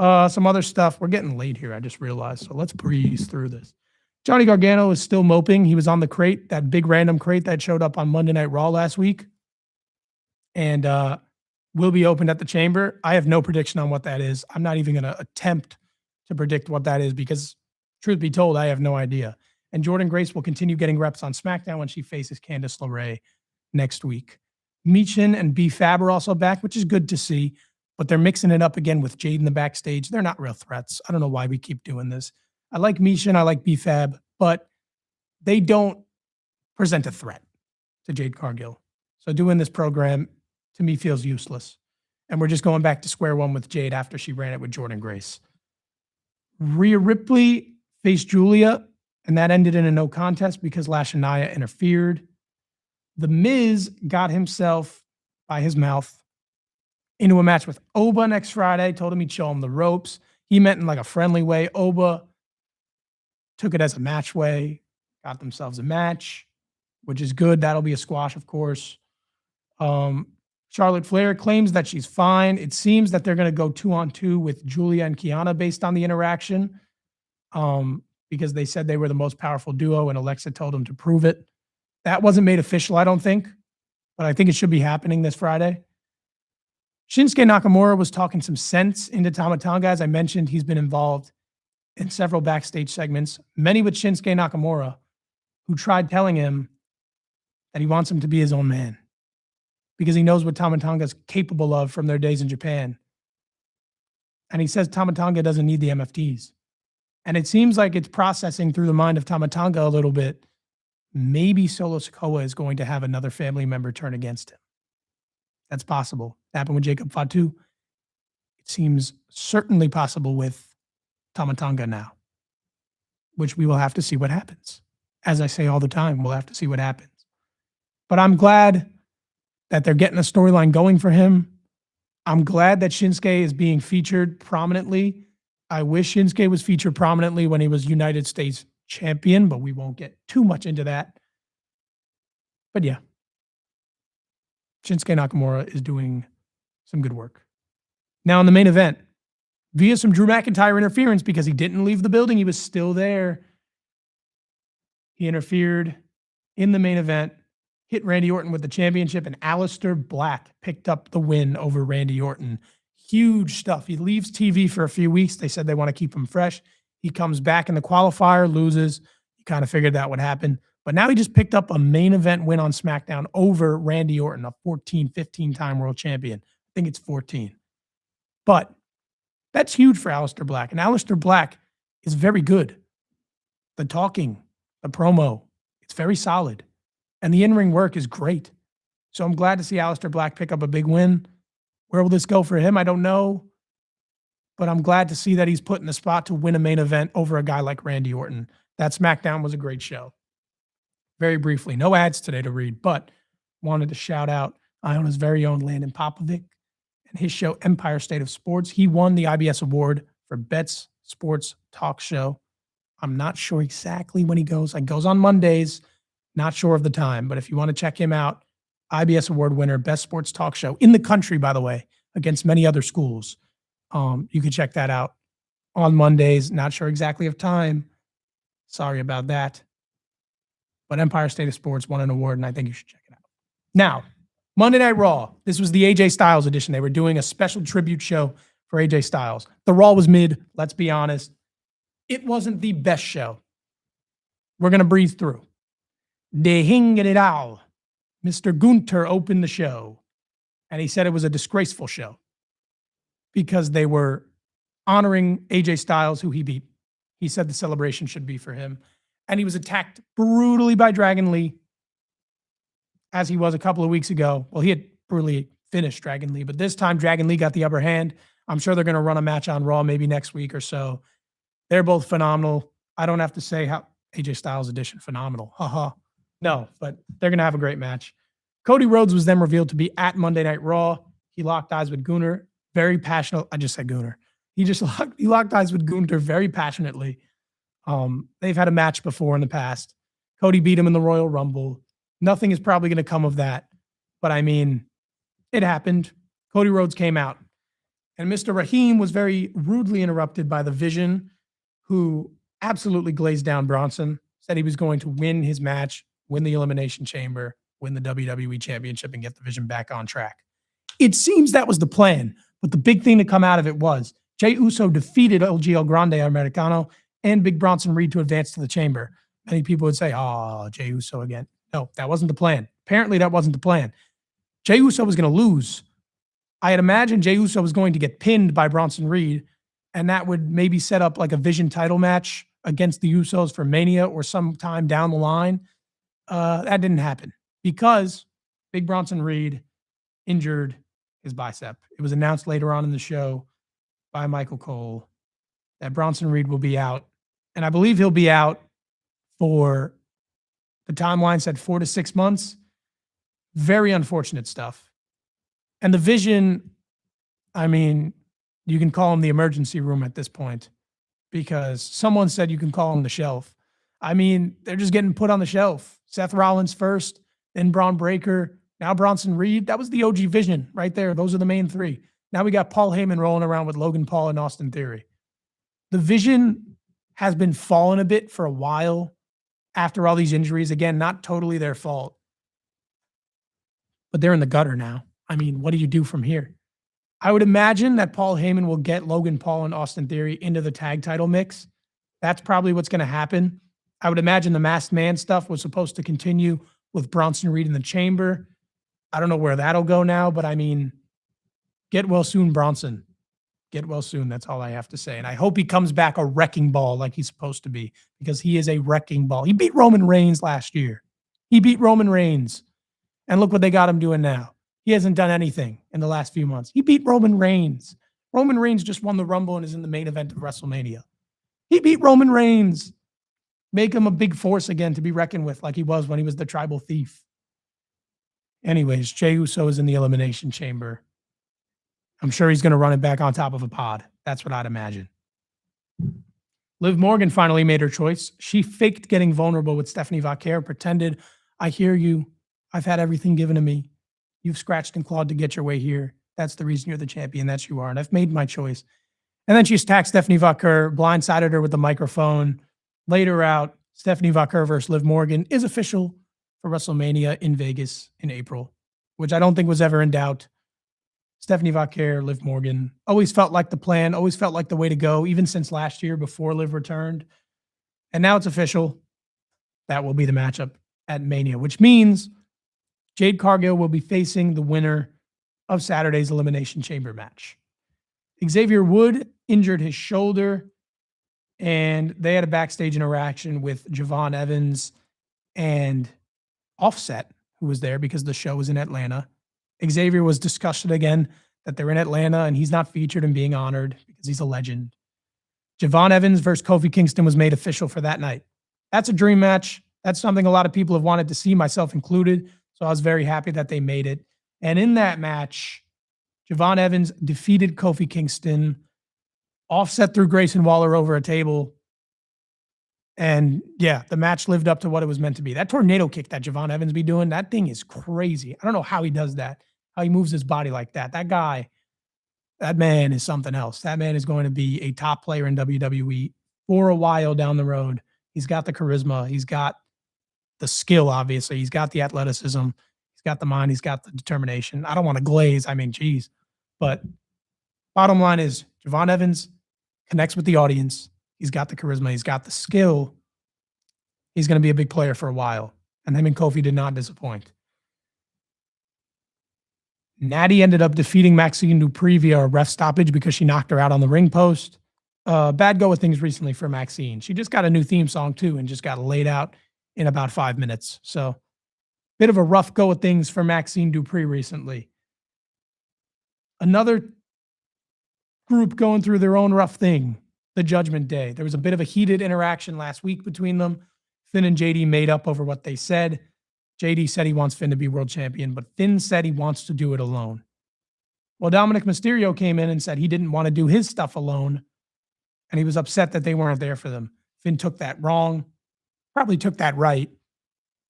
Some other stuff. We're getting late here, I just realized. So let's breeze through this. Johnny Gargano is still moping. He was on the crate, that big random crate that showed up on Monday Night Raw last week. And will be opened at the chamber. I have no prediction on what that is. I'm not even going to attempt to predict what that is because, truth be told, I have no idea. And Jordynne Grace will continue getting reps on SmackDown when she faces Candice LeRae next week. Michin and B-Fab are also back, which is good to see. But they're mixing it up again with Jade in the backstage. They're not real threats. I don't know why we keep doing this. I like Michin, I like B-Fab, but they don't present a threat to Jade Cargill. So doing this program, to me, feels useless. And we're just going back to square one with Jade after she ran it with Jordynne Grace. Rhea Ripley faced Julia, and that ended in a no contest because Lashania interfered. The Miz got himself by his mouth into a match with Oba next Friday, told him he'd show him the ropes. He meant in like a friendly way. Oba took it as a match way, got themselves a match, which is good. That'll be a squash, of course. Charlotte Flair claims that she's fine. It seems that they're going to go 2-on-2 with Julia and Kiana based on the interaction, because they said they were the most powerful duo, and Alexa told them to prove it. That wasn't made official, I don't think, but I think it should be happening this Friday. Shinsuke Nakamura was talking some sense into Tama Tonga. As I mentioned, he's been involved in several backstage segments, many with Shinsuke Nakamura, who tried telling him that he wants him to be his own man because he knows what Tama Tonga is capable of from their days in Japan. And he says Tama Tonga doesn't need the MFTs. And it seems like it's processing through the mind of Tama Tonga a little bit. Maybe Solo Sikoa is going to have another family member turn against him. That's possible. It happened with Jacob Fatu. It seems certainly possible with Tama Tonga now, which we will have to see what happens. As I say all the time, we'll have to see what happens. But I'm glad that they're getting a storyline going for him. I'm glad that Shinsuke is being featured prominently. I wish Shinsuke was featured prominently when he was United States champion, but we won't get too much into that. But yeah, Shinsuke Nakamura is doing some good work. Now in the main event, via some Drew McIntyre interference, because he didn't leave the building, he was still there. He interfered in the main event, hit Randy Orton with the championship, and Aleister Black picked up the win over Randy Orton. Huge stuff. He leaves TV for a few weeks. They said they want to keep him fresh. He comes back in the qualifier, loses. You kind of figured that would happen. But now he just picked up a main event win on SmackDown over Randy Orton, a 14, 15-time world champion. I think it's 14. But that's huge for Aleister Black. And Aleister Black is very good. The talking, the promo, it's very solid. And the in-ring work is great. So I'm glad to see Aleister Black pick up a big win. Where will this go for him? I don't know. But I'm glad to see that he's put in the spot to win a main event over a guy like Randy Orton. That SmackDown was a great show. Very briefly, no ads today to read, but wanted to shout out Iona's very own Landon Popovic and his show Empire State of Sports. He won the IBS Award for Best Sports Talk Show. I'm not sure exactly when he goes. He goes on Mondays. Not sure of the time, but if you want to check him out, IBS Award winner, Best Sports Talk Show in the country, by the way, against many other schools. You can check that out on Mondays. Not sure exactly of time. Sorry about that. But Empire State of Sports won an award, and I think you should check it out. Now, Monday Night Raw. This was the AJ Styles edition. They were doing a special tribute show for AJ Styles. The Raw was mid, let's be honest. It wasn't the best show. We're going to breeze through. De Hingenidal. Mr. Gunter opened the show, and he said it was a disgraceful show because they were honoring AJ Styles, who he beat. He said the celebration should be for him. And he was attacked brutally by Dragon Lee, as he was a couple of weeks ago. Well, he had brutally finished Dragon Lee, but this time Dragon Lee got the upper hand. I'm sure they're going to run a match on Raw maybe next week or so. They're both phenomenal. I don't have to say how AJ Styles edition phenomenal. Haha. No, but they're going to have a great match. Cody Rhodes was then revealed to be at Monday Night Raw. He locked eyes with Gunter. Very passionate. I just said Gunter. He locked eyes with Gunter very passionately. They've had a match before in the past. Cody beat him in the Royal Rumble. Nothing is probably going to come of that. But I mean, it happened. Cody Rhodes came out. And Mr. Raheem was very rudely interrupted by the Vision, who absolutely glazed down Bronson, said he was going to win his match, win the Elimination Chamber, win the WWE Championship, and get the Vision back on track. It seems that was the plan, but the big thing to come out of it was Jey Uso defeated El Grande Americano and Big Bronson Reed to advance to the Chamber. Many people would say, oh, Jey Uso again. No, that wasn't the plan. Apparently, that wasn't the plan. Jey Uso was going to lose. I had imagined Jey Uso was going to get pinned by Bronson Reed, and that would maybe set up like a Vision title match against the Usos for Mania or sometime down the line. That didn't happen because Big Bronson Reed injured his bicep. It was announced later on in the show by Michael Cole that Bronson Reed will be out. And I believe he'll be out for the timeline said 4 to 6 months. Very unfortunate stuff. And the vision, I mean, you can call him the emergency room at this point because someone said you can call him the shelf. I mean, they're just getting put on the shelf. Seth Rollins first, then Braun Breaker, now Bronson Reed. That was the OG vision right there. Those are the main three. Now we got Paul Heyman rolling around with Logan Paul and Austin Theory. The vision has been falling a bit for a while after all these injuries. Again, not totally their fault, but they're in the gutter now. I mean, what do you do from here? I would imagine that Paul Heyman will get Logan Paul and Austin Theory into the tag title mix. That's probably what's going to happen. I would imagine the masked man stuff was supposed to continue with Bronson Reed in the chamber. I don't know where that'll go now, but I mean, get well soon, Bronson. Get well soon. That's all I have to say. And I hope he comes back a wrecking ball like he's supposed to be, because he is a wrecking ball. He beat Roman Reigns last year. He beat Roman Reigns. And look what they got him doing now. He hasn't done anything in the last few months. He beat Roman Reigns. Roman Reigns just won the Rumble and is in the main event of WrestleMania. He beat Roman Reigns. Make him a big force again to be reckoned with like he was when he was the tribal thief. Anyways, Jey Uso is in the Elimination Chamber. I'm sure he's going to run it back on top of a pod. That's what I'd imagine. Liv Morgan finally made her choice. She faked getting vulnerable with Stephanie Vaquer, pretended, I hear you. I've had everything given to me. You've scratched and clawed to get your way here. That's the reason you're the champion. That's who you are. And I've made my choice. And then she attacked Stephanie Vaquer, blindsided her with the microphone. Later out, Stephanie Vaquer versus Liv Morgan is official for WrestleMania in Vegas in April, which I don't think was ever in doubt. Stephanie Vaquer, Liv Morgan, always felt like the plan, always felt like the way to go, even since last year before Liv returned. And now it's official. That will be the matchup at Mania, which means Jade Cargill will be facing the winner of Saturday's Elimination Chamber match. Xavier Wood injured his shoulder, and they had a backstage interaction with Javon Evans and Offset, who was there because the show was in Atlanta. Xavier was disgusted again that they're in Atlanta and he's not featured and being honored because he's a legend. Javon Evans versus Kofi Kingston was made official for that night. That's a dream match. That's something a lot of people have wanted to see, myself included. So I was very happy that they made it. And in that match, Javon Evans defeated Kofi Kingston. Offset threw Grayson Waller over a table. And yeah, the match lived up to what it was meant to be. That tornado kick that Javon Evans be doing, that thing is crazy. I don't know how he does that, how he moves his body like that. That guy, that man is something else. That man is going to be a top player in WWE for a while down the road. He's got the charisma. He's got the skill, obviously. He's got the athleticism. He's got the mind. He's got the determination. I don't want to glaze. I mean, geez. But bottom line is Javon Evans connects with the audience. He's got the charisma. He's got the skill. He's going to be a big player for a while. And him and Kofi did not disappoint. Natty ended up defeating Maxine Dupri via a ref stoppage because she knocked her out on the ring post. Bad go of things recently for Maxine. She just got a new theme song too and just got laid out in about 5 minutes. So bit of a rough go of things for Maxine Dupri recently. Another group going through their own rough thing. The Judgment Day. There was a bit of a heated interaction last week between them. Finn and JD made up over what they said. JD said he wants Finn to be world champion, but Finn said he wants to do it alone. Well, Dominic Mysterio came in and said he didn't want to do his stuff alone, and he was upset that they weren't there for them. Finn took that wrong, probably took that right,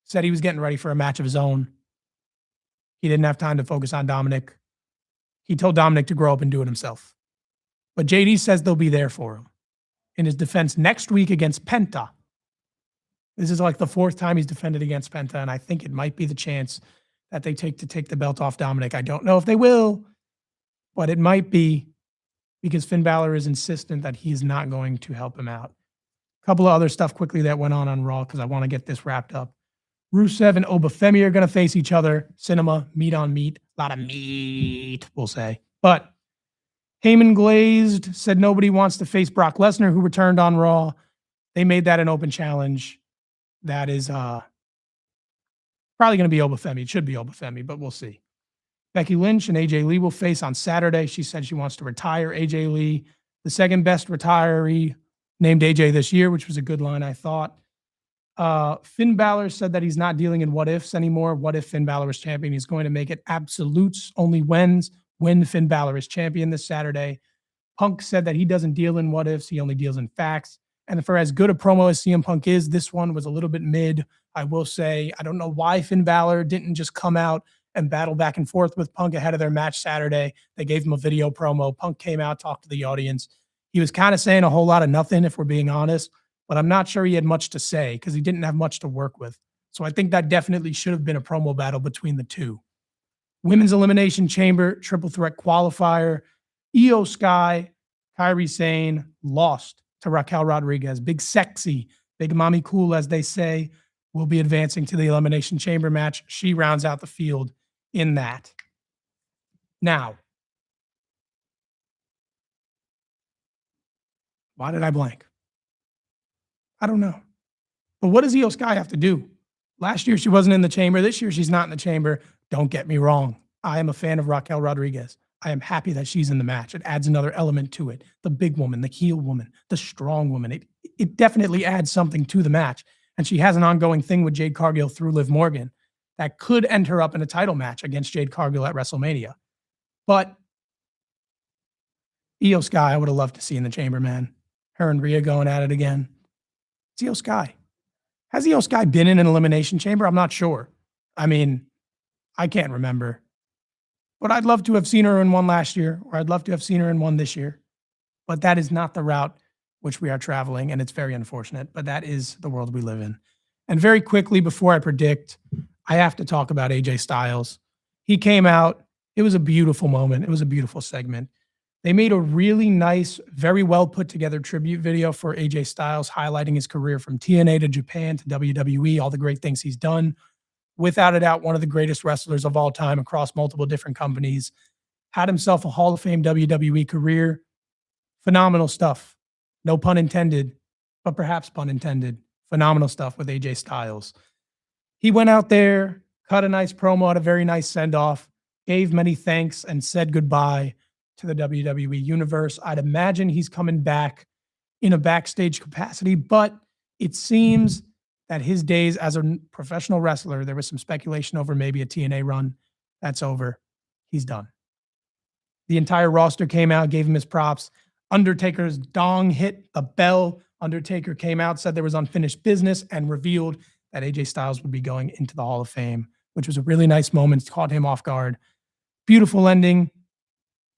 said he was getting ready for a match of his own. He didn't have time to focus on Dominic. He told Dominic to grow up and do it himself. But JD says they'll be there for him in his defense next week against Penta. This is like the 4th time he's defended against Penta, and I think it might be the chance that they take the belt off Dominic. I don't know if they will, but it might be because Finn Balor is insistent that he's not going to help him out. A couple of other stuff quickly that went on Raw because I want to get this wrapped up. Rusev and Obafemi are going to face each other. Cinema, meat on meat. A lot of meat, we'll say. But Heyman Glazed said nobody wants to face Brock Lesnar, who returned on Raw. They made that an open challenge. That is probably going to be Obafemi. It should be Obafemi, but we'll see. Becky Lynch and AJ Lee will face on Saturday. She said she wants to retire AJ Lee, the second best retiree named AJ this year, which was a good line, I thought. Finn Balor said that he's not dealing in what ifs anymore. What if Finn Balor is champion? He's going to make it absolutes, only wins when Finn Balor is champion this Saturday. Punk said that he doesn't deal in what ifs, he only deals in facts. And for as good a promo as CM Punk is, this one was a little bit mid. I will say, I don't know why Finn Balor didn't just come out and battle back and forth with Punk ahead of their match Saturday. They gave him a video promo. Punk came out, talked to the audience. He was kind of saying a whole lot of nothing, if we're being honest, but I'm not sure he had much to say because he didn't have much to work with. So I think that definitely should have been a promo battle between the two. Women's Elimination Chamber, triple threat qualifier. Io Sky, Kairi Sane lost to Raquel Rodriguez. Big sexy, big mommy cool, as they say, will be advancing to the Elimination Chamber match. She rounds out the field in that. Now, why did I blank? I don't know. But what does Io Sky have to do? Last year, she wasn't in the chamber. This year, she's not in the chamber. Don't get me wrong. I am a fan of Raquel Rodriguez. I am happy that she's in the match. It adds another element to it. The big woman, the heel woman, the strong woman. It definitely adds something to the match. And she has an ongoing thing with Jade Cargill through Liv Morgan that could end her up in a title match against Jade Cargill at WrestleMania. But Io Sky, I would have loved to see in the chamber, man. Her and Rhea going at it again. It's Io Sky. Has Io Sky been in an elimination chamber? I'm not sure. I mean, I can't remember. But I'd love to have seen her in one last year, or I'd love to have seen her in one this year. But that is not the route which we are traveling, and it's very unfortunate. But that is the world we live in. And very quickly, before I predict, I have to talk about AJ Styles. He came out. It was a beautiful moment. It was a beautiful segment. They made a really nice, very well put together tribute video for AJ Styles, highlighting his career from TNA to Japan to WWE, all the great things he's done. Without a doubt, one of the greatest wrestlers of all time across multiple different companies. Had himself a Hall of Fame WWE career. Phenomenal stuff. No pun intended, but perhaps pun intended. Phenomenal stuff with AJ Styles. He went out there, cut a nice promo, had a very nice send-off, gave many thanks, and said goodbye to the WWE Universe. I'd imagine he's coming back in a backstage capacity, but it seems that his days as a professional wrestler, there was some speculation over maybe a TNA run. That's over. He's done. The entire roster came out, gave him his props. Undertaker's dong hit the bell. Undertaker came out, said there was unfinished business, and revealed that AJ Styles would be going into the Hall of Fame, which was a really nice moment. Caught him off guard. Beautiful ending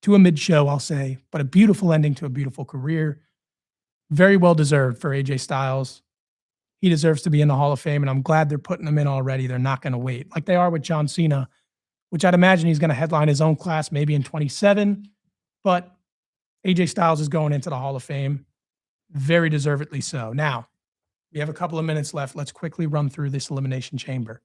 to a mid-show, I'll say, but a beautiful ending to a beautiful career. Very well deserved for AJ Styles. He deserves to be in the Hall of Fame, and I'm glad they're putting him in already. They're not going to wait, like they are with John Cena, which I'd imagine he's going to headline his own class maybe in 27. But AJ Styles is going into the Hall of Fame. Very deservedly so. Now, we have a couple of minutes left. Let's quickly run through this Elimination Chamber.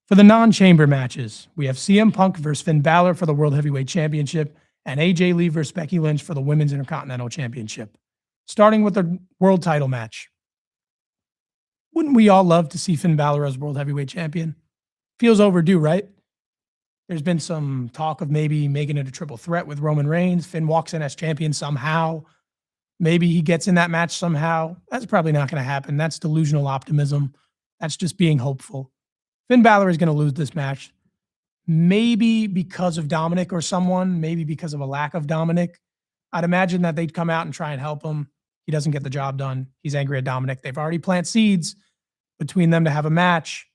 For the non-chamber matches, we have CM Punk versus Finn Balor for the World Heavyweight Championship and AJ Lee versus Becky Lynch for the Women's Intercontinental Championship. Starting with the world title match. Wouldn't we all love to see Finn Balor as World Heavyweight Champion? Feels overdue, right? There's been some talk of maybe making it a triple threat with Roman Reigns. Finn walks in as champion somehow. Maybe he gets in that match somehow. That's probably not going to happen. That's delusional optimism. That's just being hopeful. Finn Balor is going to lose this match. Maybe because of Dominic or someone. Maybe because of a lack of Dominic. I'd imagine that they'd come out and try and help him. He doesn't get the job done. He's angry at Dominic. They've already planted seeds between them to have a match.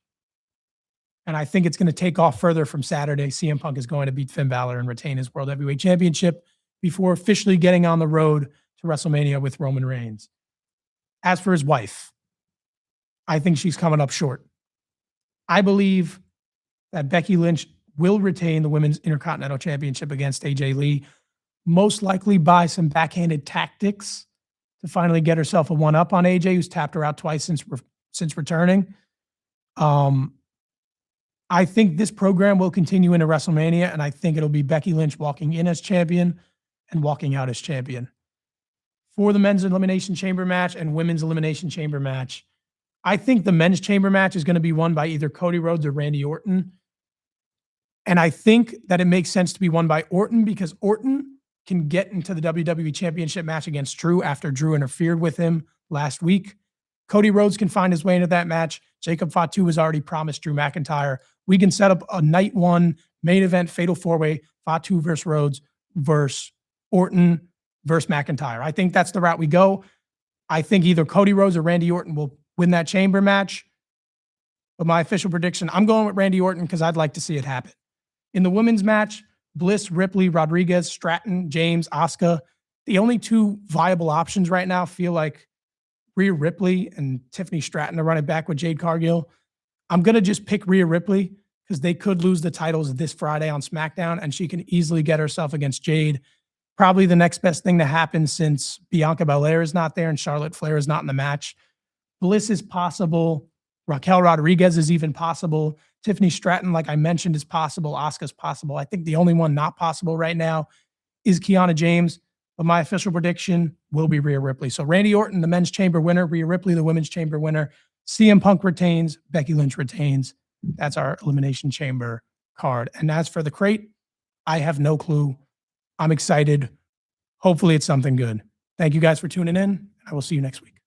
And I think it's going to take off further from Saturday. CM Punk is going to beat Finn Balor and retain his World Heavyweight Championship before officially getting on the road to WrestleMania with Roman Reigns. As for his wife, I think she's coming up short. I believe that Becky Lynch will retain the Women's Intercontinental Championship against AJ Lee, most likely by some backhanded tactics to finally get herself a one-up on AJ, who's tapped her out twice since returning. I think this program will continue into WrestleMania, and I think it'll be Becky Lynch walking in as champion and walking out as champion. For the men's elimination chamber match and women's elimination chamber match, I think the men's chamber match is going to be won by either Cody Rhodes or Randy Orton. And I think that it makes sense to be won by Orton because Orton can get into the WWE Championship match against Drew after Drew interfered with him last week. Cody Rhodes can find his way into that match. Jacob Fatu has already promised Drew McIntyre. We can set up a night one main event fatal four-way, Fatu versus Rhodes versus Orton versus McIntyre. I think that's the route we go. I think either Cody Rhodes or Randy Orton will win that chamber match. But my official prediction, I'm going with Randy Orton because I'd like to see it happen. In the women's match, Bliss, Ripley, Rodriguez, Stratton, James, Asuka. The only two viable options right now feel like Rhea Ripley and Tiffany Stratton to run it back with Jade Cargill. I'm going to just pick Rhea Ripley because they could lose the titles this Friday on SmackDown, and she can easily get herself against Jade. Probably the next best thing to happen since Bianca Belair is not there and Charlotte Flair is not in the match. Bliss is possible. Raquel Rodriguez is even possible. Tiffany Stratton, like I mentioned, is possible. Asuka's possible. I think the only one not possible right now is Kiana James. But my official prediction will be Rhea Ripley. So Randy Orton, the men's chamber winner. Rhea Ripley, the women's chamber winner. CM Punk retains. Becky Lynch retains. That's our Elimination Chamber card. And as for the crate, I have no clue. I'm excited. Hopefully it's something good. Thank you guys for tuning in. I will see you next week.